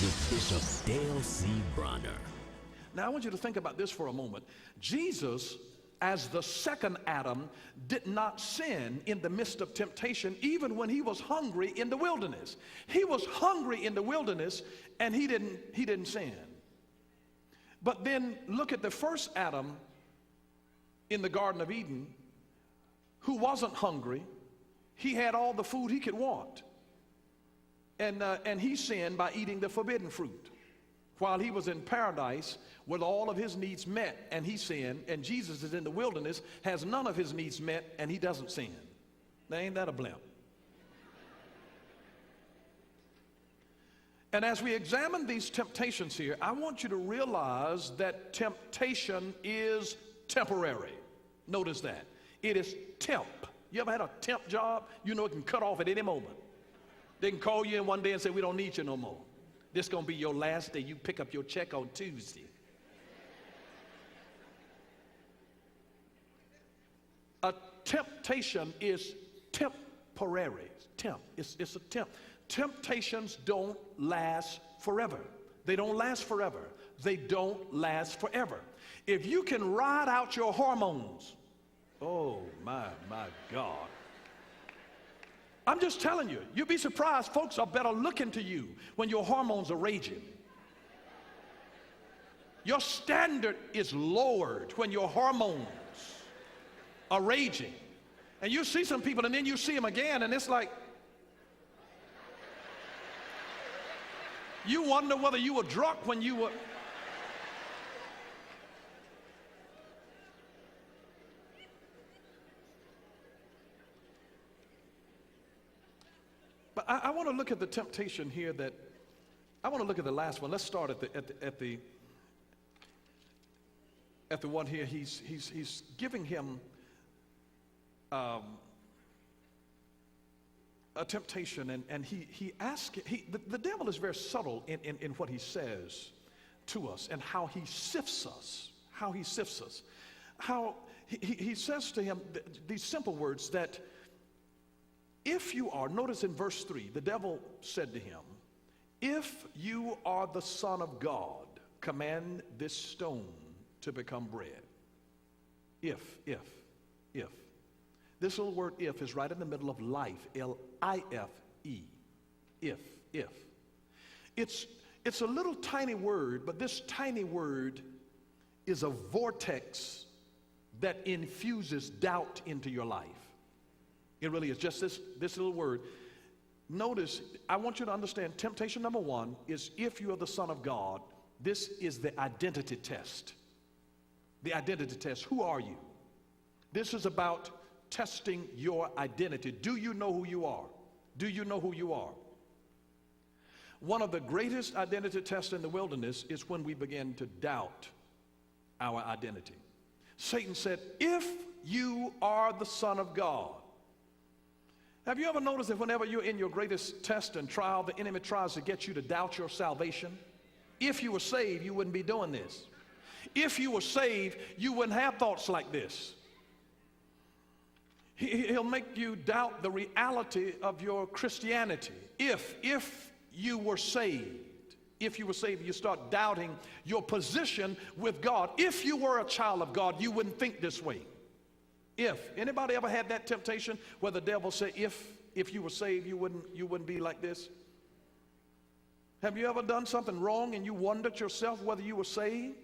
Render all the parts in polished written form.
with Bishop Dale C. Bronner. Now, I want you to think about this for a moment. Jesus, as the second Adam, did not sin in the midst of temptation, even when he was hungry in the wilderness. He was hungry in the wilderness, and he didn't sin. But then look at the first Adam in the Garden of Eden, who wasn't hungry. He had all the food he could want. And he sinned by eating the forbidden fruit while he was in paradise with all of his needs met, and he sinned. And Jesus is in the wilderness, has none of his needs met, and he doesn't sin. Now, ain't that a blimp? And as we examine these temptations here, I want you to realize that temptation is temporary. Notice that. It is temp. You ever had a temp job? You know it can cut off at any moment. They can call you in one day and say, we don't need you no more. This is going to be your last day. You pick up your check on Tuesday. A temptation is temporary. It's a temp. Temptations don't last forever. They don't last forever. They don't last forever. If you can ride out your hormones, oh my God. I'm just telling you, you'd be surprised folks are better looking to you when your hormones are raging. Your standard is lowered when your hormones are raging. And you see some people and then you see them again and it's like, you wonder whether you were drunk when you were. But I want to look at the temptation here that, I want to look at the last one. Let's start at the one here. He's giving him a temptation, and he asks, the devil is very subtle in what he says to us and how he sifts us, he says to him these simple words that if you are, notice in verse 3, the devil said to him, if you are the Son of God, command this stone to become bread. If. This little word if is right in the middle of life, L-I-F-E, if. It's a little tiny word, but this tiny word is a vortex that infuses doubt into your life. It really is just this little word. Notice, I want you to understand, temptation number one is if you are the Son of God, this is the identity test. The identity test. Who are you? This is about testing your identity. Do you know who you are? Do you know who you are? One of the greatest identity tests in the wilderness is when we begin to doubt our identity. Satan said, if you are the Son of God. Have you ever noticed that whenever you're in your greatest test and trial, the enemy tries to get you to doubt your salvation? If you were saved, you wouldn't be doing this. If you were saved, you wouldn't have thoughts like this. He'll make you doubt the reality of your Christianity. If you were saved, you start doubting your position with God. If you were a child of God, you wouldn't think this way. If anybody ever had that temptation where the devil said, if you were saved, you wouldn't be like this? Have you ever done something wrong and you wondered yourself whether you were saved?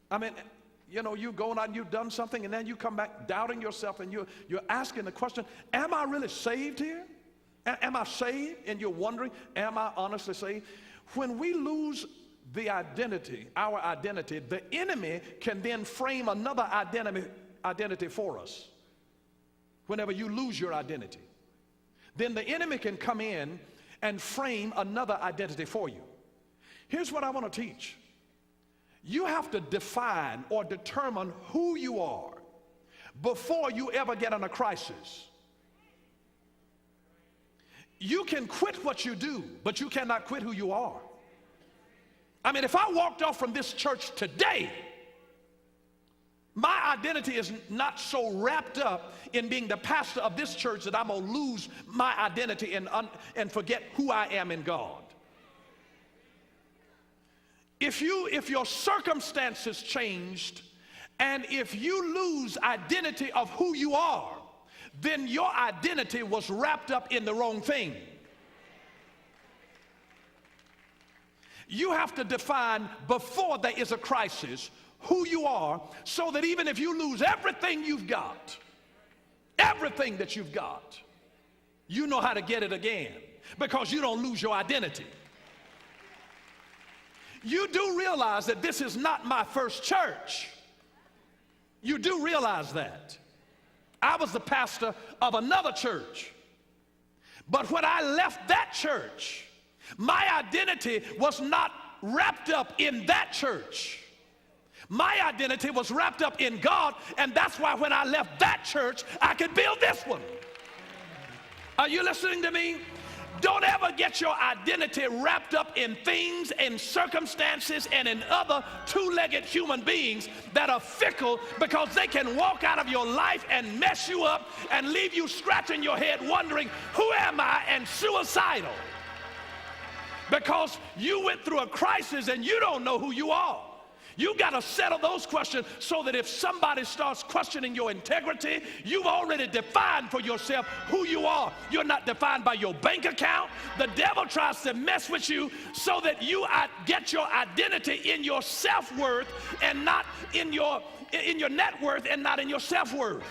I mean, you know, you've gone out and you've done something and then you come back doubting yourself and you're asking the question, am I really saved here? Am I saved? And you're wondering, am I honestly saved? When we lose the identity, our identity, the enemy can then frame another identity for us. Whenever you lose your identity, then the enemy can come in and frame another identity for you. Here's what I want to teach. You have to define or determine who you are before you ever get in a crisis. You can quit what you do, but you cannot quit who you are. I mean, if I walked off from this church today, my identity is not so wrapped up in being the pastor of this church that I'm going to lose my identity and forget who I am in God. if your circumstances changed, and if you lose identity of who you are, then your identity was wrapped up in the wrong thing. You have to define before there is a crisis who you are, so that even if you lose everything you've got, everything that you've got, you know how to get it again, because you don't lose your identity. You do realize that this is not my first church. You do realize that. I was the pastor of another church. But when I left that church, my identity was not wrapped up in that church. My identity was wrapped up in God, and that's why when I left that church, I could build this one. Are you listening to me? Don't ever get your identity wrapped up in things and circumstances and in other two-legged human beings that are fickle, because they can walk out of your life and mess you up and leave you scratching your head wondering, who am I, and suicidal. Because you went through a crisis and you don't know who you are. You got to settle those questions so that if somebody starts questioning your integrity, you've already defined for yourself who you are. You're not defined by your bank account. The devil tries to mess with you so that you get your identity in your self-worth and not in your net worth, and not in your self-worth.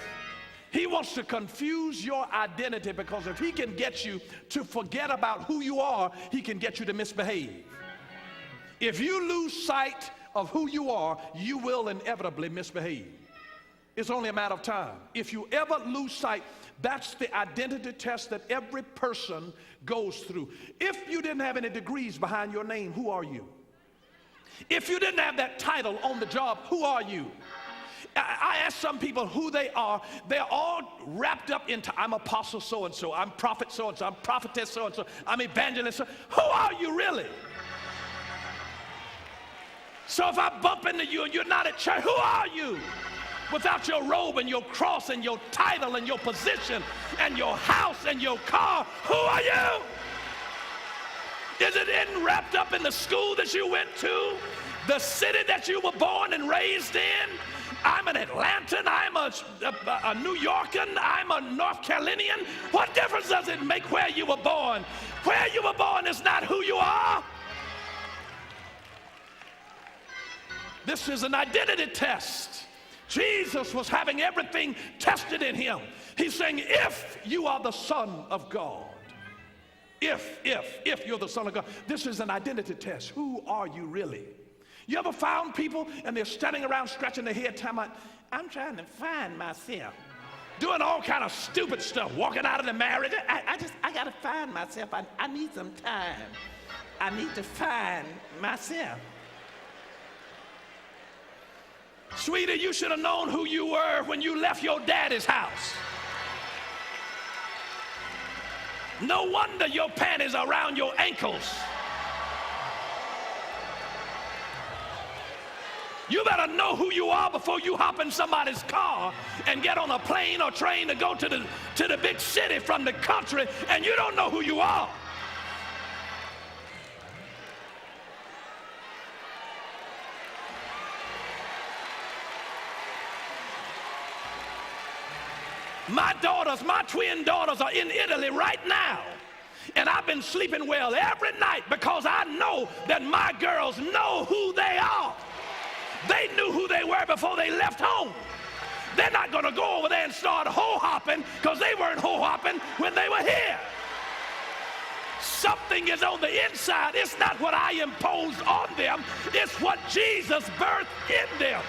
He wants to confuse your identity, because if he can get you to forget about who you are, he can get you to misbehave. If you lose sight of who you are, you will inevitably misbehave. It's only a matter of time. If you ever lose sight, that's the identity test that every person goes through. If you didn't have any degrees behind your name, who are you? If you didn't have that title on the job, who are you? I ask some people who they are. They're all wrapped up into, I'm apostle so-and-so, I'm prophet so-and-so, I'm prophetess so-and-so, I'm evangelist so. Who are you really? So if I bump into you and you're not at church, who are you? Without your robe and your cross and your title and your position and your house and your car, who are you? Is it wrapped up in the school that you went to? The city that you were born and raised in? I'm an Atlantan, I'm a New Yorkan, I'm a North Carolinian. What difference does it make where you were born? Where you were born is not who you are. This is an identity test. Jesus was having everything tested in him. He's saying, if you are the Son of God, if you're the Son of God, this is an identity test. Who are you really? You ever found people and they're standing around scratching their head, talking about, I'm trying to find myself, doing all kind of stupid stuff, walking out of the marriage. I got to find myself. I need some time. I need to find myself. Sweetie, you should have known who you were when you left your daddy's house. No wonder your panties are around your ankles. You better know who you are before you hop in somebody's car and get on a plane or train to go to the big city from the country, and you don't know who you are. My twin daughters are in Italy right now. And I've been sleeping well every night because I know that my girls know who they are. They knew who they were before they left home. They're not going to go over there and start ho-hopping, because they weren't ho-hopping when they were here. Something is on the inside. It's not what I imposed on them. It's what Jesus birthed in them.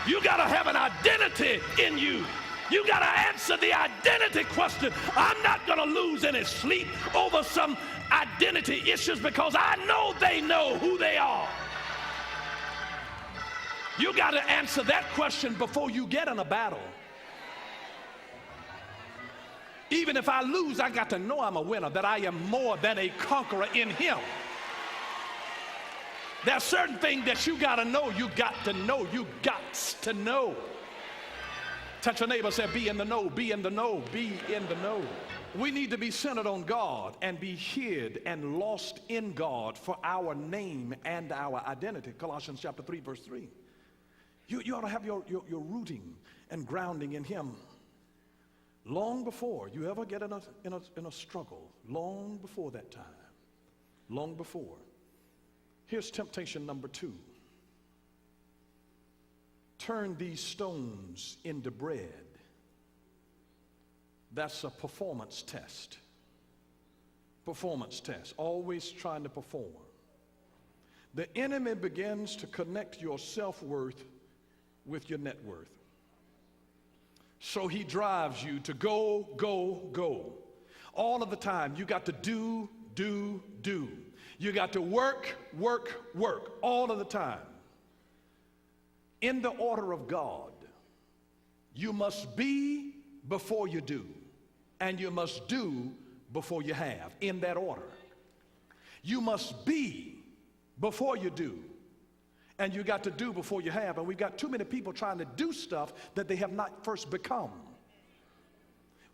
You got to have an identity in you. You got to answer the identity question. I'm not going to lose any sleep over some identity issues, because I know they know who they are. You got to answer that question before you get in a battle. Even if I lose, I got to know I'm a winner, that I am more than a conqueror in him. There's certain things that you got to know. You got to know. You got to know. Touch your neighbor, say, be in the know, be in the know, be in the know. We need to be centered on God and be hid and lost in God for our name and our identity. Colossians chapter 3, verse 3. You ought to have your rooting and grounding in him long before you ever get in a struggle, long before that time, long before. Here's temptation number 2. Turn these stones into bread. That's a performance test. Performance test. Always trying to perform. The enemy begins to connect your self-worth with your net worth. So he drives you to go, go, go. All of the time. You got to do. You got to work. All of the time. In the order of God, you must be before you do. And you must do before you have, in that order. You must be before you do, and you got to do before you have. And we've got too many people trying to do stuff that they have not first become.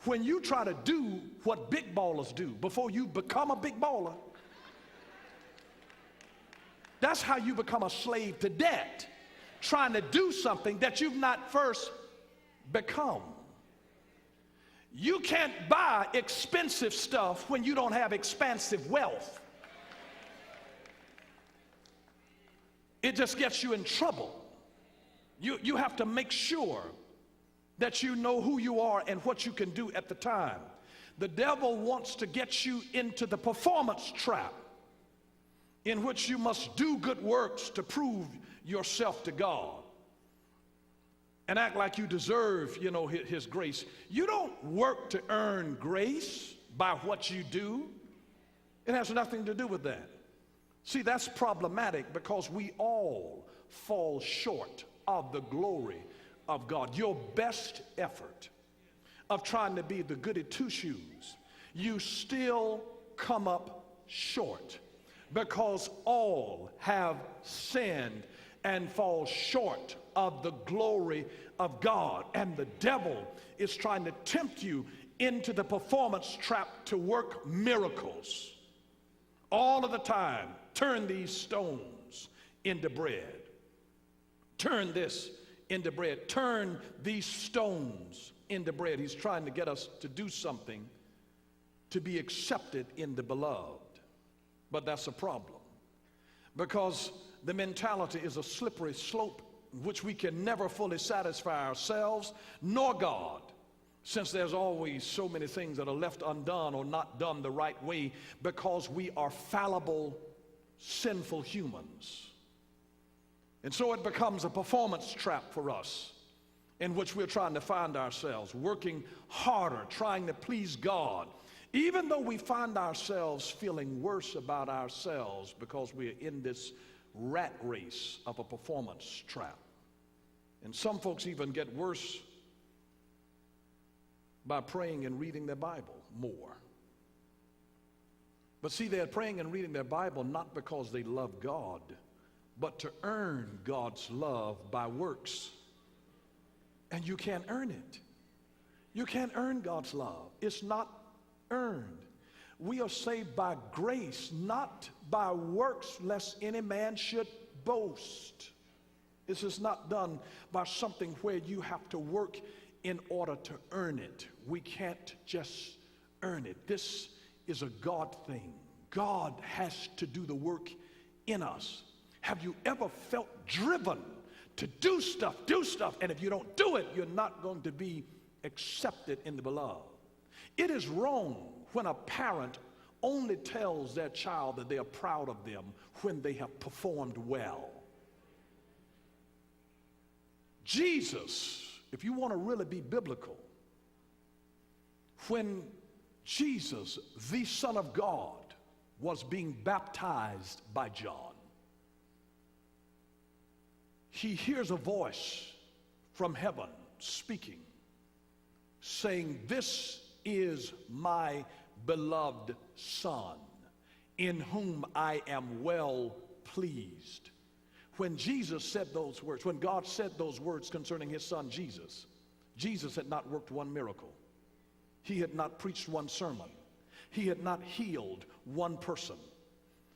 When you try to do what big ballers do before you become a big baller, that's how you become a slave to debt, trying to do something that you've not first become. You can't buy expensive stuff when you don't have expansive wealth. It just gets you in trouble. You have to make sure that you know who you are and what you can do at the time. The devil wants to get you into the performance trap in which you must do good works to prove yourself to God and act like you deserve, his grace. You don't work to earn grace by what you do. It has nothing to do with that. See, that's problematic because we all fall short of the glory of God. Your best effort of trying to be the goody two-shoes, you still come up short because all have sinned and fall short of the glory of God. And the devil is trying to tempt you into the performance trap to work miracles. All of the time, turn these stones into bread. Turn this into bread. Turn these stones into bread. He's trying to get us to do something to be accepted in the beloved. But that's a problem, because the mentality is a slippery slope which we can never fully satisfy ourselves nor God, since there's always so many things that are left undone or not done the right way because we are fallible, sinful humans. And so it becomes a performance trap for us in which we're trying to find ourselves, working harder, trying to please God, even though we find ourselves feeling worse about ourselves because we're in this rat race of a performance trap. And some folks even get worse by praying and reading their Bible more. But see, they're praying and reading their Bible not because they love God, but to earn God's love by works. And you can't earn it. You can't earn God's love. It's not earned. We are saved by grace, not by works, lest any man should boast. This is not done by something where you have to work in order to earn it. We can't just earn it. This is a God thing. God has to do the work in us. Have you ever felt driven to do stuff, and if you don't do it, you're not going to be accepted in the beloved? It is wrong when a parent only tells their child that they are proud of them when they have performed well. Jesus, if you want to really be biblical, when Jesus, the Son of God, was being baptized by John, he hears a voice from heaven speaking, saying, "This is my beloved Son, in whom I am well pleased." When Jesus said those words, when God said those words concerning his son Jesus, Jesus had not worked one miracle. He had not preached one sermon. He had not healed one person.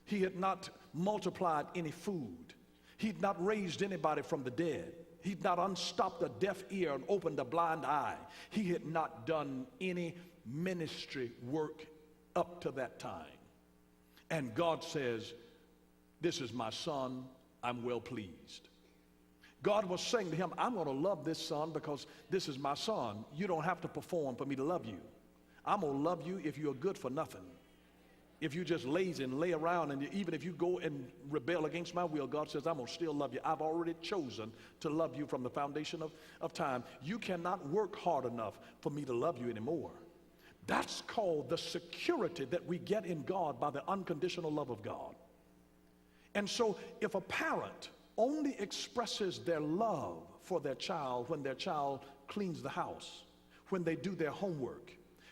He had not multiplied any food. He'd not raised anybody from the dead. He'd not unstopped a deaf ear and opened a blind eye. He had not done any ministry work up to that time. And God says, this is my son, I'm well pleased. God was saying to him, I'm going to love this son because this is my son. You don't have to perform for me to love you. I'm going to love you if you're good for nothing. If you're just lazy and lay around, and even if you go and rebel against my will, God says, I'm going to still love you. I've already chosen to love you from the foundation of time. You cannot work hard enough for me to love you anymore. That's called the security that we get in God by the unconditional love of God. And so if a parent only expresses their love for their child when their child cleans the house, when they do their homework,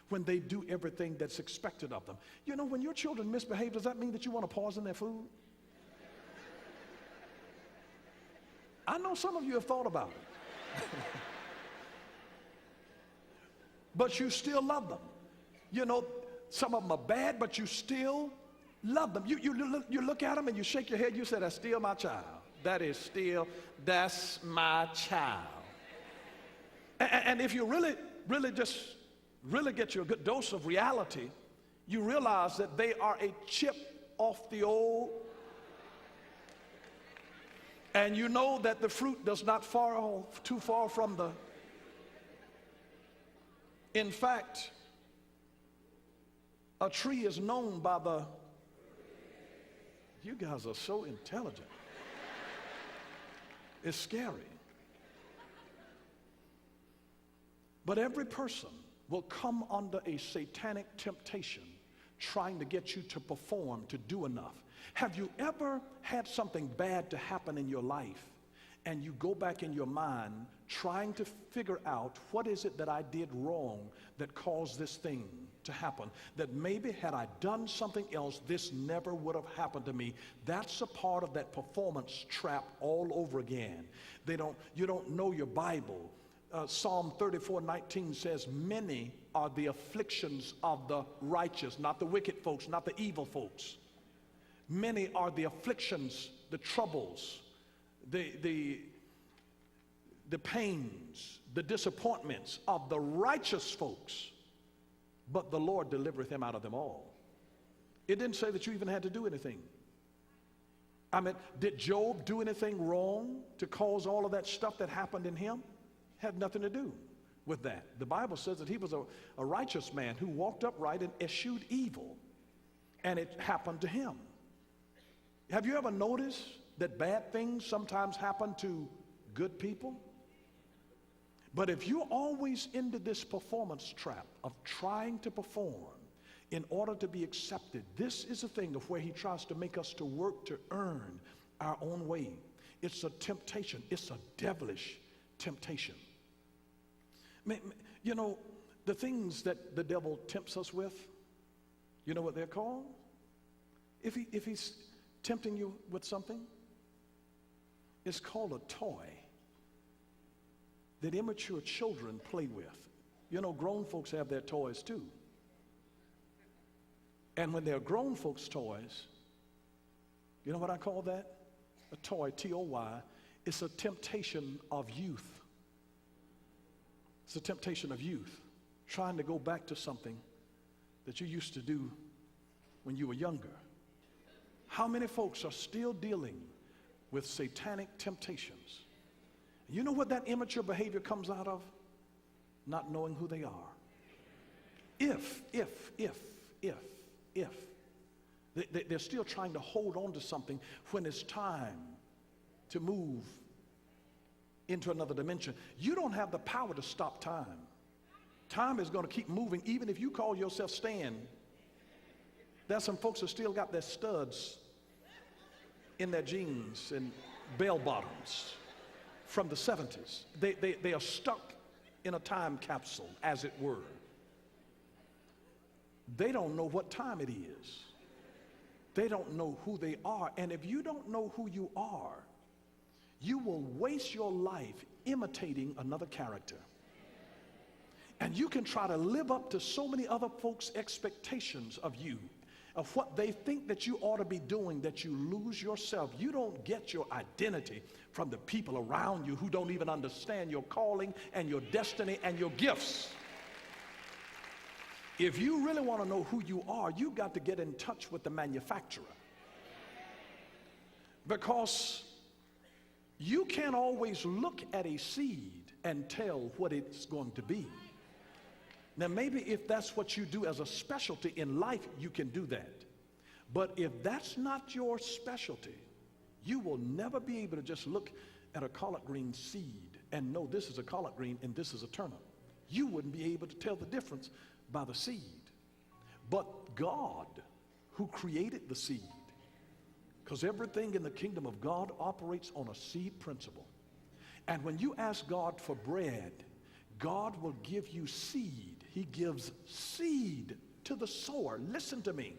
when they do everything that's expected of them. You know, when your children misbehave, does that mean that you want to poison their food? I know some of you have thought about it. But you still love them. You know, some of them are bad, but you still love them. You look at them and you shake your head, you say, that's still my child. That's my child. And if you really get you a good dose of reality, you realize that they are a chip off the old. And you know that the fruit does not fall too far from the. In fact, a tree is known by the. You guys are so intelligent. It's scary. But every person will come under a satanic temptation trying to get you to perform, to do enough. Have you ever had something bad to happen in your life and you go back in your mind trying to figure out what is it that I did wrong that caused this thing to happen, that maybe had I done something else, this never would have happened to me? That's a part of that performance trap all over again. You don't know your Bible. Psalm 34:19 says, many are the afflictions of the righteous, not the wicked folks, not the evil folks. Many are the afflictions, the troubles, the pains, the disappointments of the righteous folks, but the Lord delivereth him out of them all. It didn't say that you even had to do anything. I mean, did Job do anything wrong to cause all of that stuff that happened in him? Had nothing to do with that. The Bible says that he was a righteous man who walked upright and eschewed evil, and it happened to him. Have you ever noticed that bad things sometimes happen to good people? But if you're always into this performance trap of trying to perform in order to be accepted, this is a thing of where he tries to make us to work to earn our own way. It's a temptation. It's a devilish temptation. You know, the things that the devil tempts us with, you know what they're called? If he's tempting you with something, it's called a toy that immature children play with. You know, grown folks have their toys too. And when they're grown folks' toys, you know what I call that? A toy, T-O-Y. It's a temptation of youth. It's a temptation of youth, trying to go back to something that you used to do when you were younger. How many folks are still dealing with satanic temptations? You know what that immature behavior comes out of? Not knowing who they are. If. They're still trying to hold on to something when it's time to move into another dimension. You don't have the power to stop time. Time is going to keep moving even if you call yourself staying. There's some folks that still got their studs in their jeans and bell bottoms from the 70s. They are stuck in a time capsule, as it were. They don't know what time it is. They don't know who they are. And if you don't know who you are, you will waste your life imitating another character. And you can try to live up to so many other folks' expectations of you, of what they think that you ought to be doing, that you lose yourself. You don't get your identity from the people around you who don't even understand your calling and your destiny and your gifts. If you really want to know who you are, you got to get in touch with the manufacturer. Because you can't always look at a seed and tell what it's going to be. Now, maybe if that's what you do as a specialty in life, you can do that. But if that's not your specialty, you will never be able to just look at a collard green seed and know this is a collard green and this is a turnip. You wouldn't be able to tell the difference by the seed. But God, who created the seed, because everything in the kingdom of God operates on a seed principle. And when you ask God for bread, God will give you seed. He gives seed to the sower. Listen to me.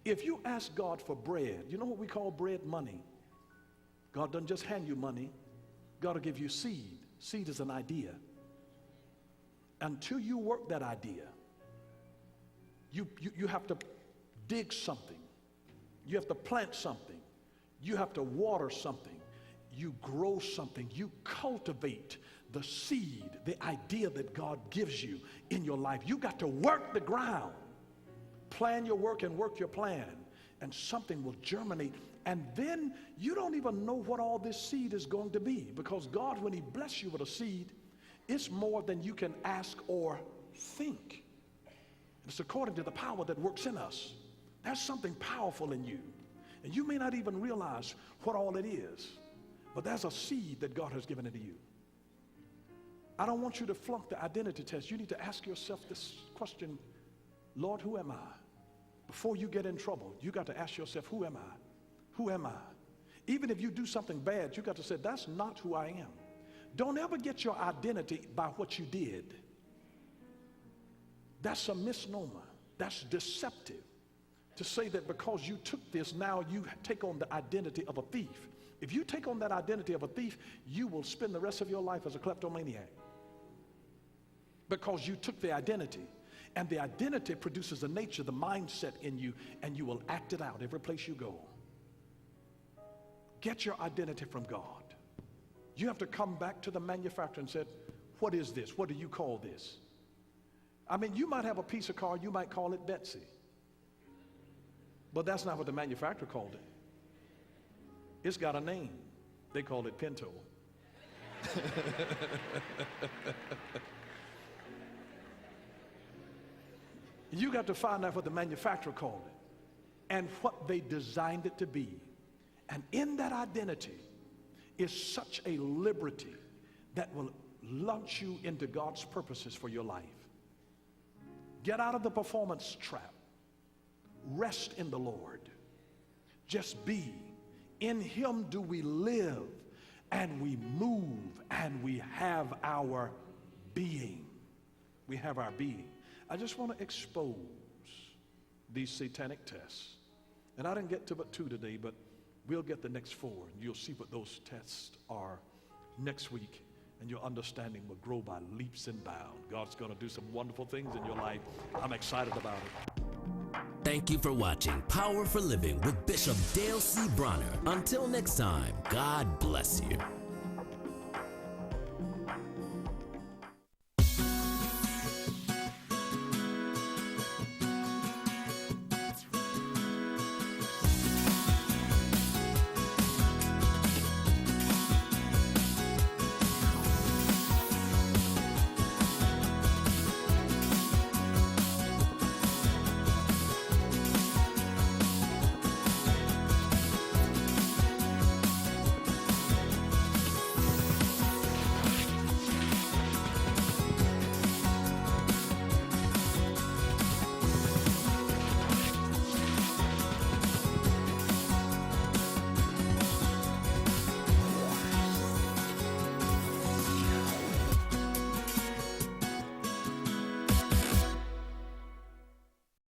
If you ask God for bread, you know what we call bread? Money. God doesn't just hand you money. God will give you seed. Seed is an idea. Until you work that idea, you have to dig something. You have to plant something. You have to water something. You grow something. You cultivate the seed, the idea that God gives you in your life. You got to work the ground. Plan your work and work your plan, and something will germinate. And then you don't even know what all this seed is going to be, because God, when he bless you with a seed, it's more than you can ask or think. It's according to the power that works in us. There's something powerful in you, and you may not even realize what all it is, but there's a seed that God has given into you. I don't want you to flunk the identity test. You need to ask yourself this question: Lord, who am I? Before you get in trouble, you got to ask yourself, who am I? Who am I? Even if you do something bad, you got to say, that's not who I am. Don't ever get your identity by what you did. That's a misnomer. That's deceptive. To say that because you took this, now you take on the identity of a thief. If you take on that identity of a thief, you will spend the rest of your life as a kleptomaniac. Because you took the identity. And the identity produces a nature, the mindset in you, and you will act it out every place you go. Get your identity from God. You have to come back to the manufacturer and say, what is this? What do you call this? I mean, you might have a piece of car, you might call it Betsy. But that's not what the manufacturer called it. It's got a name. They call it Pinto. You got to find out what the manufacturer called it and what they designed it to be. And in that identity is such a liberty that will launch you into God's purposes for your life. Get out of the performance trap. Rest in the Lord. Just be. In him do we live and we move and we have our being. We have our being. I just want to expose these satanic tests. And I didn't get to but 2 today, but we'll get the next 4. And you'll see what those tests are next week. And your understanding will grow by leaps and bounds. God's going to do some wonderful things in your life. I'm excited about it. Thank you for watching Power for Living with Bishop Dale C. Bronner. Until next time, God bless you.